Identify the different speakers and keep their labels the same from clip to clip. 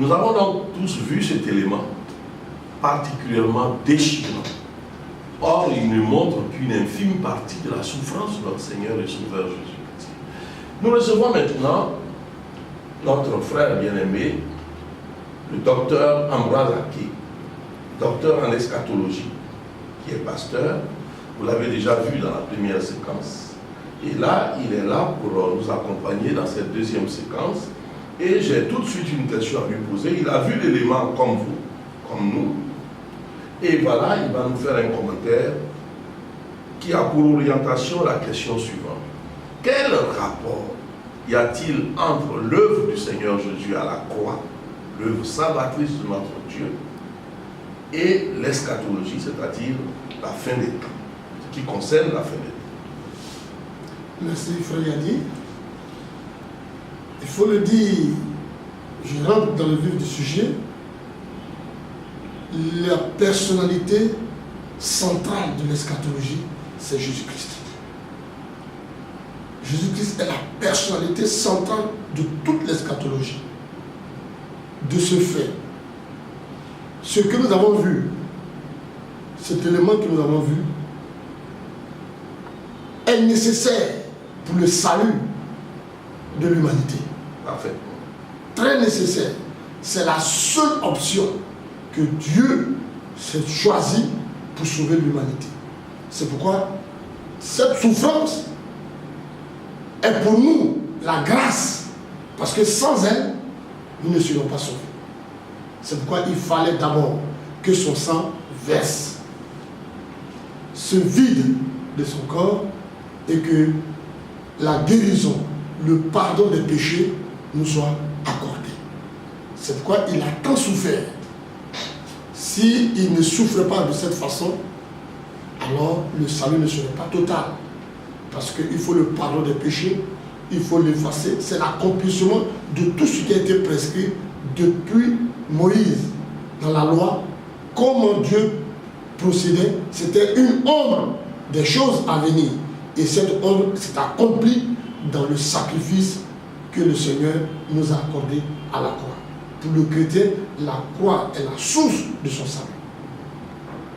Speaker 1: Nous avons donc tous vu cet élément particulièrement déchirant. Or, il ne montre qu'une infime partie de la souffrance de notre Seigneur et Sauveur Jésus-Christ. Nous recevons maintenant notre frère bien-aimé, le docteur Ambroise Ake, docteur en eschatologie, qui est pasteur. Vous l'avez déjà vu dans la première séquence. Et là, il est là pour nous accompagner dans cette deuxième séquence. Et j'ai tout de suite une question à lui poser. Il a vu l'élément comme vous, comme nous. Et voilà, il va nous faire un commentaire qui a pour orientation la question suivante. Quel rapport y a-t-il entre l'œuvre du Seigneur Jésus à la croix, l'œuvre salvatrice de notre Dieu, et l'eschatologie, c'est-à-dire la fin des temps, ce qui concerne la fin des temps?
Speaker 2: Merci, frère Yadi. Il faut le dire, je rentre dans le vif du sujet. La personnalité centrale de l'eschatologie, c'est Jésus-Christ. Jésus-Christ est la personnalité centrale de toute l'eschatologie. De ce fait, ce que nous avons vu, cet élément que nous avons vu, est nécessaire pour le salut de l'humanité.
Speaker 1: Parfait.
Speaker 2: Très nécessaire. C'est la seule option que Dieu s'est choisi pour sauver l'humanité. C'est pourquoi cette souffrance est pour nous la grâce. Parce que sans elle, nous ne serions pas sauvés. C'est pourquoi il fallait d'abord que son sang verse, se vide de son corps et que la guérison, le pardon des péchés nous soit accordé. C'est pourquoi il a tant souffert. S'il ne souffre pas de cette façon, alors le salut ne serait pas total. Parce qu'il faut le pardon des péchés, il faut l'effacer. C'est l'accomplissement de tout ce qui a été prescrit depuis Moïse dans la loi. Comment Dieu procédait, c'était une ombre des choses à venir. Et cette ombre s'est accomplie dans le sacrifice que le Seigneur nous a accordé à la croix. Pour le chrétien, la croix est la source de son salut.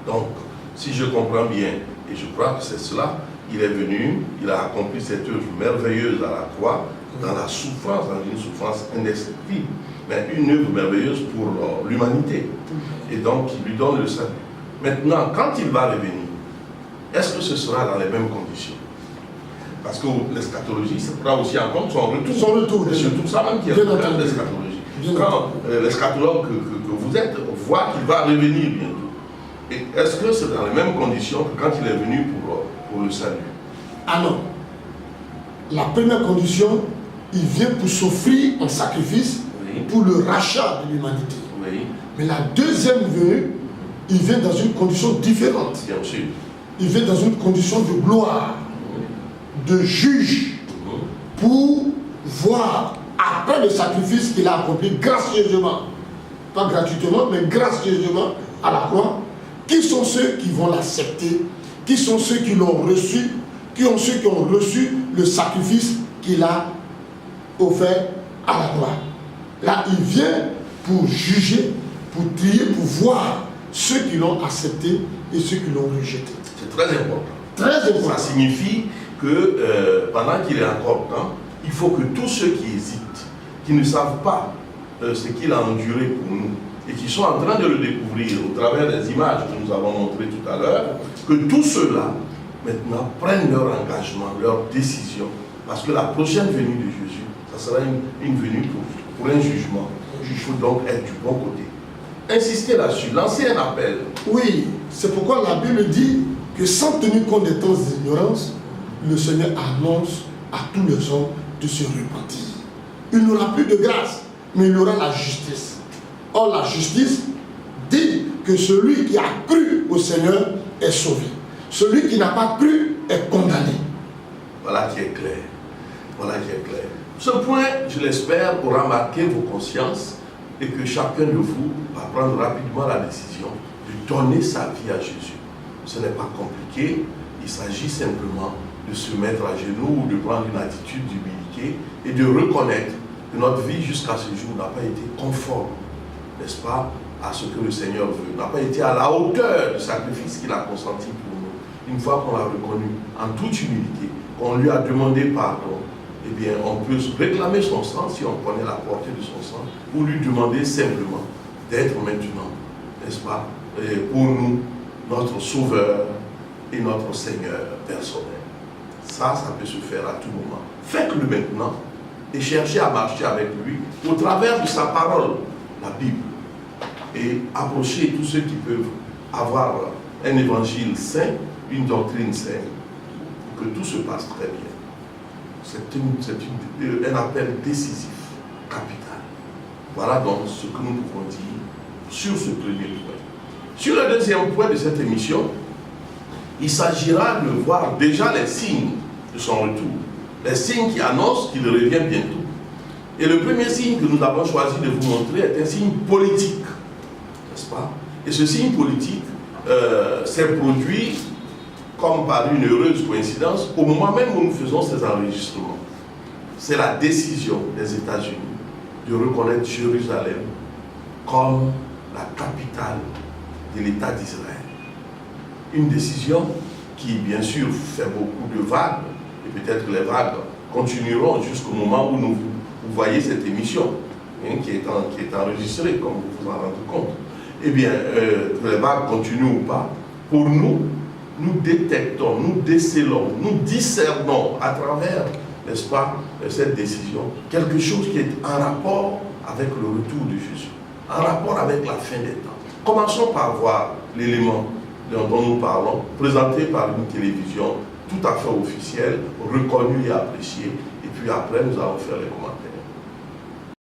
Speaker 1: Donc, si je comprends bien, et je crois que c'est cela, il est venu, il a accompli cette œuvre merveilleuse à la croix, dans la souffrance, dans une souffrance indescriptible, mais une œuvre merveilleuse pour l'humanité. Et donc, il lui donne le salut. Maintenant, quand il va revenir, est-ce que ce sera dans les mêmes conditions? Parce que l'eschatologie, ça prend aussi en compte son retour.
Speaker 2: Son retour.
Speaker 1: C'est surtout ça même qui est le problème de l'eschatologie. Quand l'eschatologue que vous êtes voit qu'il va revenir bientôt, et est-ce que c'est dans les mêmes conditions que quand il est venu pour le salut?
Speaker 2: Ah non. La première condition, il vient pour s'offrir en sacrifice, oui, pour le rachat de l'humanité.
Speaker 1: Oui. Mais
Speaker 2: la deuxième venue, il vient dans une condition différente.
Speaker 1: Bien sûr.
Speaker 2: Il vient dans une condition de gloire, de juge, pour voir, après le sacrifice qu'il a accompli gracieusement, pas gratuitement, mais gracieusement à la croix, qui sont ceux qui vont l'accepter, qui sont ceux qui l'ont reçu, qui ont ceux qui ont reçu le sacrifice qu'il a offert à la croix. Là, il vient pour juger, pour trier, pour voir ceux qui l'ont accepté et ceux qui l'ont rejeté.
Speaker 1: C'est très important.
Speaker 2: Très important.
Speaker 1: Ça signifie que pendant qu'il est encore temps, il faut que tous ceux qui hésitent, qui ne savent pas ce qu'il a enduré pour nous, et qui sont en train de le découvrir au travers des images que nous avons montrées tout à l'heure, que tous ceux-là, maintenant, prennent leur engagement, leur décision, parce que la prochaine venue de Jésus, ça sera une venue pour un jugement. Il faut donc être du bon côté. Insister là-dessus, lancer un appel.
Speaker 2: Oui, c'est pourquoi la Bible dit que sans tenir compte des temps d'ignorance, le Seigneur annonce à tous les hommes de se repentir. Il n'aura plus de grâce, mais il aura la justice. Or, la justice dit que celui qui a cru au Seigneur est sauvé. Celui qui n'a pas cru est condamné.
Speaker 1: Voilà qui est clair. Voilà qui est clair. Ce point, je l'espère, aura marqué vos consciences et que chacun de vous va prendre rapidement la décision de donner sa vie à Jésus. Ce n'est pas compliqué, il s'agit simplement de se mettre à genoux ou de prendre une attitude d'humilité et de reconnaître que notre vie jusqu'à ce jour n'a pas été conforme n'est-ce pas, à ce que le Seigneur veut, n'a pas été à la hauteur du sacrifice qu'il a consenti pour nous. Une fois qu'on l'a reconnu en toute humilité, qu'on lui a demandé pardon, eh bien, on peut réclamer son sang si on connaît la portée de son sang, ou lui demander simplement d'être maintenant, n'est-ce pas, pour nous, notre Sauveur et notre Seigneur personnel. Ça peut se faire à tout moment. Faites-le maintenant et cherchez à marcher avec lui au travers de sa parole, la Bible. Et approchez tous ceux qui peuvent avoir un évangile saint, une doctrine sainte, pour que tout se passe très bien. C'est un appel décisif, capital. Voilà donc ce que nous pouvons dire sur ce premier point. Sur le deuxième point de cette émission, il s'agira de voir déjà les signes de son retour, les signes qui annoncent qu'il revient bientôt. Et le premier signe que nous avons choisi de vous montrer est un signe politique, n'est-ce pas? Et ce signe politique s'est produit comme par une heureuse coïncidence au moment même où nous faisons ces enregistrements. C'est la décision des États-Unis de reconnaître Jérusalem comme la capitale de l'État d'Israël. Une décision qui, bien sûr, fait beaucoup de vagues, et peut-être les vagues continueront jusqu'au moment où vous voyez cette émission, qui est enregistrée, comme vous vous en rendez compte. Eh bien, que les vagues continuent ou pas, pour nous, nous détectons, nous décelons, nous discernons à travers, n'est-ce pas, cette décision, quelque chose qui est en rapport avec le retour de Jésus, en rapport avec la fin des temps. Commençons par voir l'élément dont nous parlons, présenté par une télévision tout à fait officielle, reconnue et appréciée, et puis après nous allons faire les commentaires.